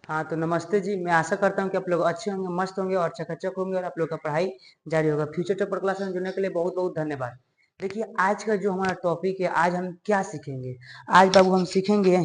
हाँ, तो नमस्ते जी। मैं आशा करता हूँ कि आप लोग अच्छे होंगे, मस्त होंगे और चकाचक होंगे और आप लोग का पढ़ाई जारी होगा। फ्यूचर टॉपर क्लास में जुड़ने के लिए बहुत बहुत धन्यवाद। देखिए, आज का जो हमारा टॉपिक है, आज हम क्या सीखेंगे। आज बाबू हम सीखेंगे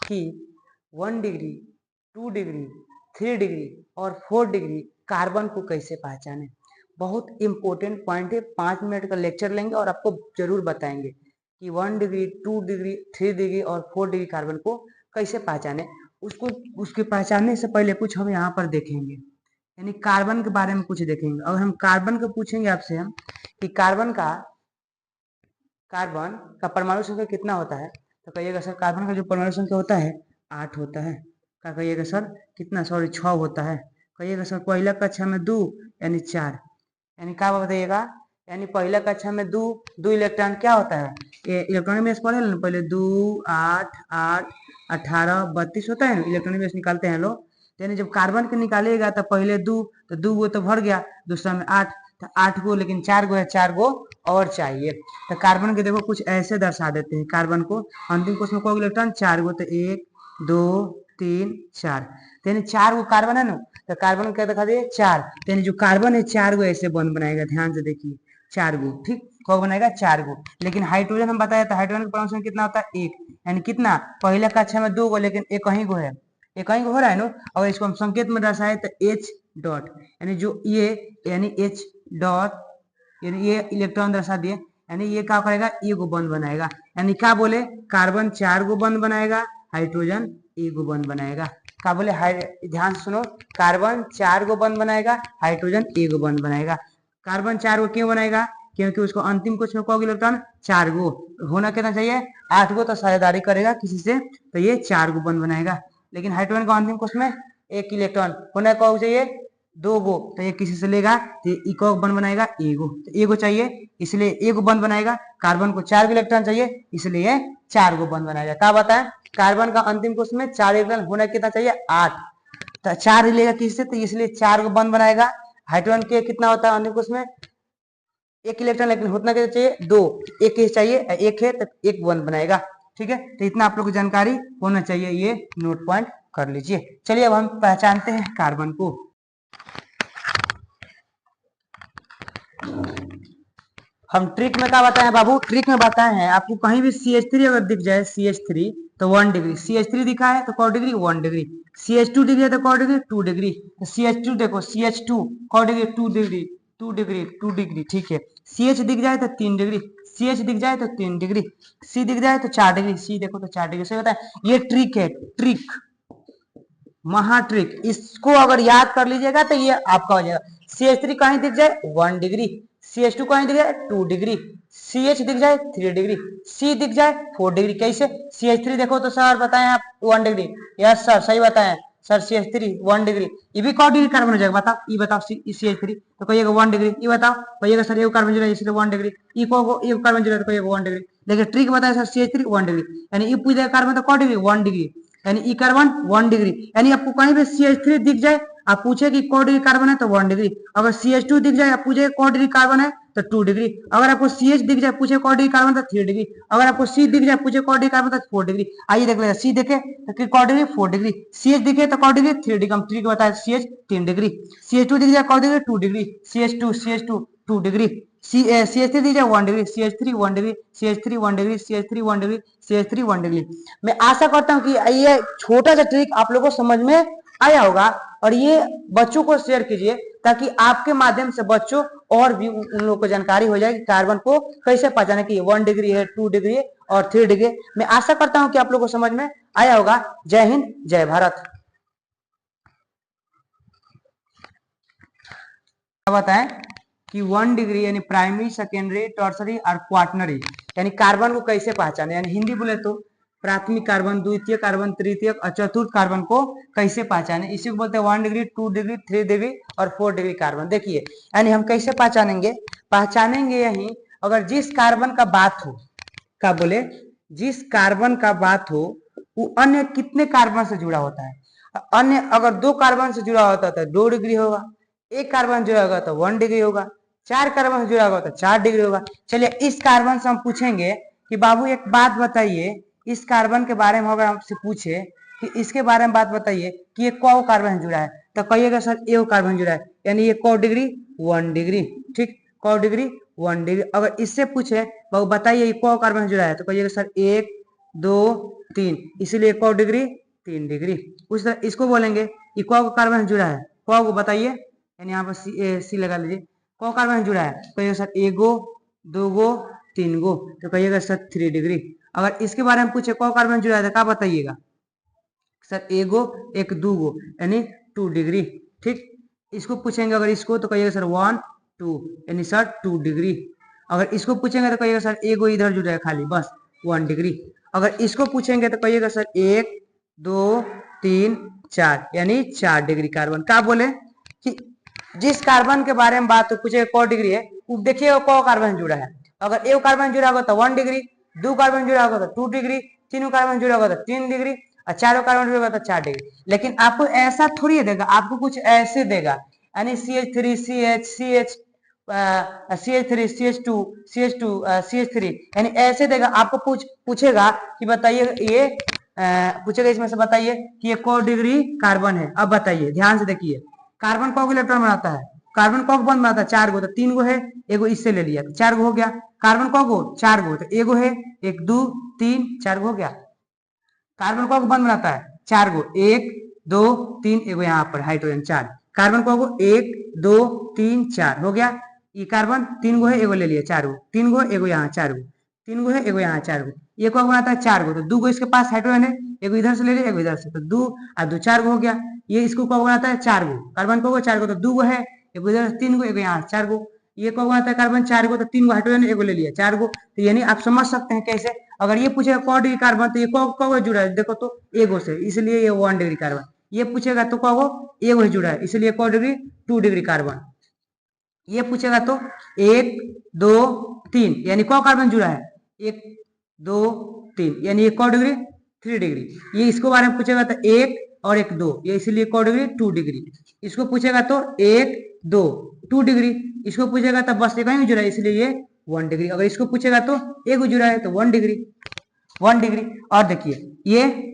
कि 1 डिग्री, 2 डिग्री, 3 डिग्री और 4 डिग्री कार्बन को कैसे पहचाने। बहुत इंपॉर्टेंट पॉइंट है। 5 मिनट का लेक्चर लेंगे और आपको जरूर बताएंगे कि 1 डिग्री, 2 डिग्री, 3 डिग्री और 4 डिग्री कार्बन को कैसे पहचाने। उसको उसके पहचानने से पहले कुछ हम यहाँ पर देखेंगे, यानी कार्बन के बारे में कुछ देखेंगे। अगर हम कार्बन को पूछेंगे आपसे हम कि कार्बन का परमाणु संख्या कितना होता है, तो कहिएगा सर कार्बन का जो परमाणु संख्या होता है 8 होता है। क्या कहिएगा सर कितना, सॉरी 6 होता है। कहिएगा सर पहला कक्षा में 2 यानी 4, यानी क्या बताइएगा, यानी पहला कक्षा में दो इलेक्ट्रॉन क्या होता है, इलेक्ट्रॉनिक बेस पढ़े ना पहले 2 8 8 18 32 होता है ना, इलेक्ट्रॉनिक बेस निकालते हैं लोग। यानी जब कार्बन के निकालिएगा तो पहले दो गो तो भर गया, दूसरा में 8, तो 8 गो, लेकिन 4 गो है, 4 गो और चाहिए। तो कार्बन के देखो कुछ ऐसे दर्शा देते हैं कार्बन को। अंतिम कोष में कोई इलेक्ट्रॉन 4 गो, तो 1 2 3 4, यानी 4 गो कार्बन है ना, तो कार्बन क्या दिखा दिए 4, यानी जो कार्बन है 4 गो ऐसे बॉन्ड बनाएगा। ध्यान से देखिए 4 गो, ठीक कौन बनाएगा 4 गो। लेकिन हाइड्रोजन हम बताया था, हाइड्रोजन का परमाणु संख्या कितना होता है 1, यानी कितना पहला कक्षा में 2 गो, लेकिन एक ही गो है, एक ही गो हो रहा है ना। और इसको हम संकेत में दर्शाए तो H डॉट, यानी जो ये यानी H डॉट, यानी ये इलेक्ट्रॉन दर्शा दिए, यानी ये क्या करेगा ये गो बॉन्ड बनाएगा। यानी क्या बोले कार्बन 4 गो बॉन्ड बनाएगा, हाइड्रोजन एक गो बॉन्ड बनाएगा। क्या बोले ध्यान सुनो, कार्बन 4 गो बॉन्ड बनाएगा, हाइड्रोजन एक गो बॉन्ड बनाएगा। कार्बन 4 गो क्यों बनाएगा, क्योंकि उसको अंतिम कोष में कौन इलेक्ट्रॉन 4 गो होना कितना चाहिए 8 गो, तो साझेदारी करेगा किसी से तो ये 4 गो बॉन्ड बनाएगा। लेकिन हाइड्रोजन का अंतिम कोष में एक इलेक्ट्रॉन होना कौन चाहिए 2 गो, तो ये किसी से लेगा तो ये इको बॉन्ड बनाएगा एगो, तो एगो चाहिए इसलिए एगो बॉन्ड बनाएगा। कार्बन को 4 इलेक्ट्रॉन चाहिए इसलिए 4 गो बॉन्ड बनाएगा। क्या बताएं, कार्बन का अंतिम कोष में 4 इलेक्ट्रॉन होना कितना चाहिए 8, तो 4 लेगा किससे, तो इसलिए 4 गो बॉन्ड बनाएगा। हाइड्रोजन के कितना होता है अंतिम कोष में एक इलेक्ट्रॉन, लेकिन होना क्या चाहिए 2, एक ही चाहिए, एक है तो एक बॉन्ड बनाएगा। ठीक है, तो इतना आप लोग को जानकारी होना चाहिए, ये नोट पॉइंट कर लीजिए। चलिए अब हम पहचानते हैं कार्बन को। हम ट्रिक में क्या बताए हैं बाबू, ट्रिक में बताए हैं आपको कहीं भी CH3 अगर दिख जाए CH3 तो 1 डिग्री, CH3 दिखा है तो कौ डिग्री 1 डिग्री, CH2 दिख जाए तो कौ डिग्री 2 डिग्री, तो CH2 देखो CH2 कौ डिग्री 2 डिग्री 2 डिग्री 2 डिग्री। ठीक है, CH दिख जाए तो 3 डिग्री, CH दिख जाए तो 3 डिग्री, C दिख जाए तो 4 डिग्री, C देखो तो 4 डिग्री। सही बताए, ये ट्रिक है, ट्रिक महा ट्रिक, इसको अगर याद कर लीजिएगा तो ये आपका हो जाएगा। CH3 कहीं दिख जाए 1 डिग्री, CH2 कहीं दिख जाए 2 डिग्री, CH दिख जाए 3 डिग्री, C दिख जाए 4 डिग्री। कैसे CH3 देखो तो सर बताएं आप 1 डिग्री, यस सर सही बताएं सर CH3 1 डिग्री। ये भी कौ डिग्री कार्बन हो जाएगा बताओ, ये बताओ CH3 तो कहिएगा 1 डिग्री, ये बताओ कहिएगा सर ये कार्बन जुड़ा इसलिए 1 डिग्री, ये कार्बन जुड़ा तो कहिएगा 1 डिग्री। लेकिन ट्रिक बताया सर CH3 1 डिग्री, यानी ये पूछ कार्बन तो कौ डिग्री 1 डिग्री, यानी ई कार्बन 1 डिग्री। यानी आपको कहीं भी CH3 दिख जाए आप पूछे कि कौ डिग्री कार्बन है तो 1 डिग्री, अगर CH2 दिख जाए आप पूछे कौ डिग्री कार्बन है तो 2 डिग्री, अगर आपको CH दिख जाए पूछे कौ डिग्री कार्बन तो 3 डिग्री, अगर आपको C दिख जाए पूछे कौ डिग्री कार्बन तो 4 डिग्री। आइए देख लेते, C देखे तो कौ डिग्री 4 डिग्री, CH दिखे तो कौ डिग्री 3 डिग्री, हम 3 को बताया CH 3 डिग्री, CH2 दिख जाए कौ degree 2 degree, CH2 2 degree, CH3 दिख जाए 1 degree, CH3 1 degree, CH3 1 degree, CH3 1 degree, CH3 1 degree. मैं आशा करता हूँ कि ये छोटा सा ट्रिक आप लोगों को समझ में आया होगा और ये बच्चों को शेयर कीजिए ताकि आपके माध्यम से बच्चों और भी उन लोगों को जानकारी हो जाए कि कार्बन को कैसे पहचाने कि 1 डिग्री है 2 डिग्री और 3 डिग्री। मैं आशा करता हूं कि आप लोगों को समझ में आया होगा। जय हिंद जय भारत। बताएं कि 1 डिग्री यानी प्राइमरी सेकेंडरी टर्सरी और क्वार्टनरी, यानी कार्बन को कैसे पहचाने, यानी हिंदी बोले तो प्राथमिक कार्बन, द्वितीय कार्बन, तृतीय और चतुर्थ कार्बन को कैसे पहचाने, इसी को बोलते हैं 1 डिग्री 2 डिग्री 3 डिग्री और 4 डिग्री कार्बन। देखिए यानी हम कैसे पहचानेंगे यही अगर जिस कार्बन का बात हो, क्या बोले जिस कार्बन का बात हो वो अन्य कितने कार्बन से जुड़ा होता है। अन्य अगर 2 कार्बन से जुड़ा होता है तो 2 डिग्री होगा, एक कार्बन जुड़ा होगा तो 1 डिग्री होगा, 4 कार्बन से जुड़ा होगा तो 4 डिग्री होगा। चलिए इस कार्बन से हम पूछेंगे कि बाबू एक बात बताइए, इस कार्बन के बारे में अगर हमसे पूछे कि इसके बारे में बात बताइए कि ये कौ कार्बन जुड़ा है, तो कहिएगा सर ए कार्बन जुड़ा है, यानी ये कौ डिग्री 1 डिग्री, ठीक, कौ डिग्री 1 डिग्री। अगर इससे पूछे वो बताइए ये कौ कार्बन जुड़ा है, तो कहिएगा सर 1 2 3, इसीलिए कौ डिग्री 3 डिग्री। उस तरह इसको बोलेंगे ये कौ कार्बन जुड़ा है, कौ को बताइए, यानी यहाँ पर सी लगा लीजिए, कौ कार्बन जुड़ा है, तो कहिएगा सर 1 गो 2 गो 3 गो, तो कहिएगा सर 3 डिग्री। अगर इसके बारे में पूछे कौ कार्बन जुड़ा है तो क्या बताइएगा सर 1 गो 1 2 गो, यानी 2 डिग्री, ठीक। इसको पूछेंगे अगर इसको तो कहिएगा सर 1 2, यानी सर 2 डिग्री। अगर इसको पूछेंगे तो कहिएगा सर 1 गो इधर जुड़ा है खाली बस 1 डिग्री। अगर इसको पूछेंगे तो कहिएगा सर 1 2 3 4, यानी 4 डिग्री कार्बन। क्या बोले कि जिस कार्बन के बारे में बात पूछे कौ डिग्री है, देखिए कौ कार्बन जुड़ा है। अगर एक कार्बन जुड़ा होगा तो 1 डिग्री, 2 कार्बन जुड़ा होगा तो 2 डिग्री, 3 कार्बन जुड़ा होगा तो 3 डिग्री, और 4 कार्बन जुड़ा होगा तो 4 डिग्री। लेकिन आपको ऐसा थोड़ी देगा, आपको कुछ ऐसे देगा, यानी CH3 CH CH CH3 CH2 CH2 CH3, यानी ऐसे देगा। आपको पूछेगा कि बताइए ये पूछेगा इसमें से बताइए कि ये कौ डिग्री कार्बन है। अब बताइए ध्यान से देखिए, कार्बन कौ इलेक्ट्रॉन बनाता है, कार्बन कौ बॉन्ड बनाता है 4 गो, तो 3 गो है, एगो इससे ले लिया तो 4 गो हो गया। कार्बन कौ गो 4 गो, तो एगो है 1 2 3 4 गो हो गया। कार्बन कौ बॉन्ड बनाता है 4 गो, 1 2 3, एगो यहाँ पर हाइड्रोजन 4, कार्बन कौ गो 1 2 3 4 हो गया। ये कार्बन 3 गो है, एगो ले लिया 4 गो, 3 गो एगो यहाँ 4 गो, 3 गो है एगो यहाँ 4 गो, ये कौ बनाता है 4 गो, तो 2 गो इसके पास हाइड्रोजन है, एगो इधर से ले लिया एगो इधर से, तो 2 और 2 4 गो हो गया। ये इसको कौ बनाता है 4 गो, कार्बन कौ गो 4 गो, तो 2 गो है, एगो इधर 3 गो एगो यहाँ 4 गो। ये कौ बनाता है कार्बन 4 गो, तो 3 गो हाइड्रोजन एगो ले लिया 4 गो। तो यानी आप समझ सकते हैं कैसे। अगर ये पूछेगा कौ डिग्री कार्बन, तो ये कौ जुड़ा है, देखो तो एगो से, इसलिए ये 1 डिग्री कार्बन। ये पूछेगा तो कौ एगो जुड़ा है, इसलिए कौ डिग्री 2 डिग्री कार्बन। ये पूछेगा तो 1 2 3, यानी कौ कार्बन जुड़ा है 1 2 3, यानी ये कौ डिग्री 3 डिग्री। ये इसको बारे में पूछेगा तो 1 और 1 2, ये इसीलिए कौ डिग्री 2 डिग्री। इसको पूछेगा तो 1 2 2 डिग्री, इसको पूछेगा तो बस एक ही जुड़ा है, इसलिए ये 1 डिग्री। अगर इसको पूछेगा तो एक जुड़ा है तो 1 डिग्री 1 डिग्री। और देखिए ये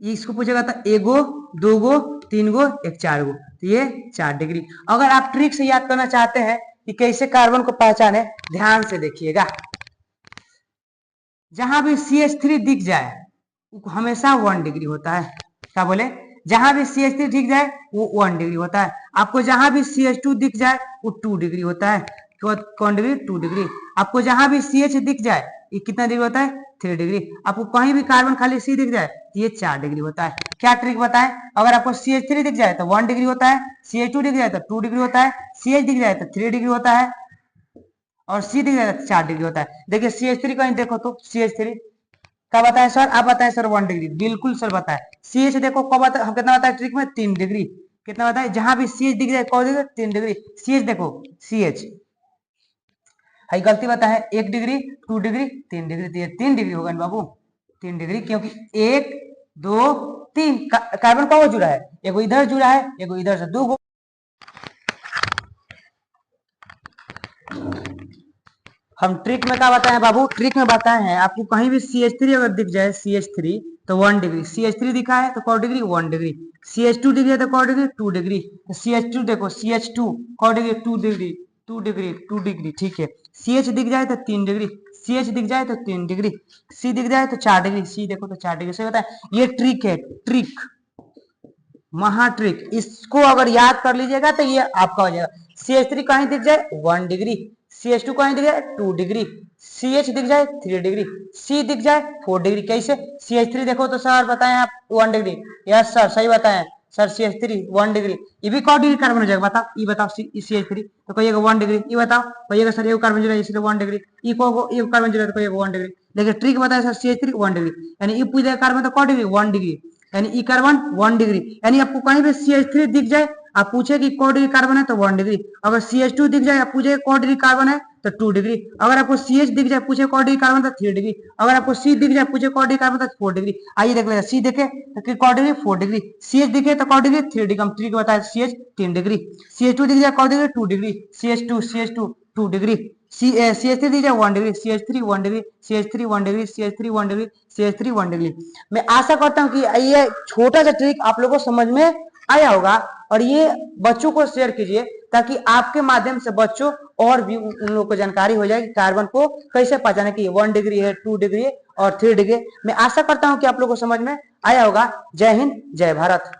इसको पूछेगा तो 1 गो 2 गो 3 गो 1 4 गो, तो ये 4 डिग्री। अगर आप ट्रिक से याद करना चाहते हैं कि कैसे कार्बन को पहचाने, ध्यान से देखिएगा, जहां भी CH3 दिख जाए वो हमेशा 1 डिग्री होता है। क्या बोले, जहां भी CH3 दिख जाए वो 1 डिग्री होता है। आपको जहां भी CH2 दिख जाए वो 2 डिग्री होता है। कौन डिग्री 2 डिग्री। आपको जहां भी CH दिख जाए ये कितना डिग्री होता है 3 डिग्री। आपको कहीं भी कार्बन खाली C दिख जाए ये 4 डिग्री होता है। क्या ट्रिक बताएं, अगर आपको CH3 दिख जाए तो 1 डिग्री होता है, CH2 दिख जाए तो 2 डिग्री होता है, CH दिख जाए तो 3 डिग्री होता है, और C दिख जाए तो 4 डिग्री होता है। देखिए CH3 कहीं देखो तो CH3 क्या बताएं सर, आप बताएं सर 1 डिग्री, बिल्कुल सर बताएं। CH देखो कब बताए, हम कितना बताए ट्रिक में 3 डिग्री। कितना बताए, जहां भी CH दिख जाए कौन डिग्री 3 डिग्री। CH देखो CH है गलती बताए 1 डिग्री 2 डिग्री 3 डिग्री, तो ये 3 डिग्री होगा ना बाबू 3 डिग्री, क्योंकि 1 2 3 कार्बन कौन जुड़ा है, एगो इधर जुड़ा है एगो इधर से, 2 गो। हम ट्रिक में क्या बताए बाबू, ट्रिक में बताए हैं आपको कहीं भी CH3 अगर दिख जाए CH3 तो 1 डिग्री, CH3 दिखा है तो कौ डिग्री 1 डिग्री, CH2 दिख जाए तो कौ डिग्री 2 डिग्री, CH2 देखो CH2 कौ डिग्री 2 डिग्री 2 डिग्री 2 डिग्री, ठीक है। CH दिख जाए तो 3 डिग्री, CH दिख जाए तो 3 डिग्री, C दिख जाए तो 4 डिग्री, C देखो तो 4 डिग्री। सही होता है, ये ट्रिक है, ट्रिक महा ट्रिक। इसको अगर याद कर लीजिएगा तो ये आपका हो जाएगा। CH3 कहीं दिख जाए 1 डिग्री, CH2 कहीं दिख जाए 2 डिग्री, CH दिख जाए 3 डिग्री, C दिख जाए 4 डिग्री। कैसे, CH3 देखो तो सर बताएं आप 1 डिग्री, यस सर सही बताएं सर, CH3 1 डिग्री। ये भी कौ डिग्री कार्बन हो जाएगा, बताओ ये बताओ CH3 तो कहिएगा 1 डिग्री, ये बताओ कहिएगा सर ये कार्बन जुड़ा है इसलिए 1 डिग्री, ये कार्बन जुड़ा है तो कहिएगा 1 डिग्री। देखिए ट्रिक बताया सर CH3 1 डिग्री, यानी ये पूछ कार्बन तो कौ डिग्री 1 डिग्री, यानी ई कार्बन 1 डिग्री। यानी आपको कहीं भी CH3 दिख जाए आप पूछे कि कौ डिग्री कार्बन है तो 1 डिग्री, अगर CH2 दिख जाए आप पूछे कौ डिग्री कार्बन है तो 2 डिग्री, अगर आपको CH दिख जाए पूछे कौ डिग्री कार्बन तो 3 डिग्री, अगर आपको C दिख जाए पूछे कौ डिग्री कार्बन तो 4 डिग्री। आइए देख लेते हैं, C देखे तो कॉ डिग्री 4 डिग्री, CH दिखे तो कॉ डिग्री 3 डिग्री, हम 3 को बताया CH 3 डिग्री, CH2 दिख जाए कॉ degree 2 degree, CH2 2 degree, CH3 दिख जाए 1 degree, CH3 1 degree, CH3 1 degree, CH3 1 degree, CH3 1 degree. मैं आशा करता हूँ कि ये छोटा सा ट्रिक आप लोगों को समझ में आया होगा और ये बच्चों को शेयर कीजिए ताकि आपके माध्यम से बच्चों और भी उन लोगों को जानकारी हो जाए कि कार्बन को कैसे पहचाने कि 1 डिग्री है, 2 डिग्री और 3 डिग्री। मैं आशा करता हूं कि आप लोगों को समझ में आया होगा। जय हिंद, जय भारत।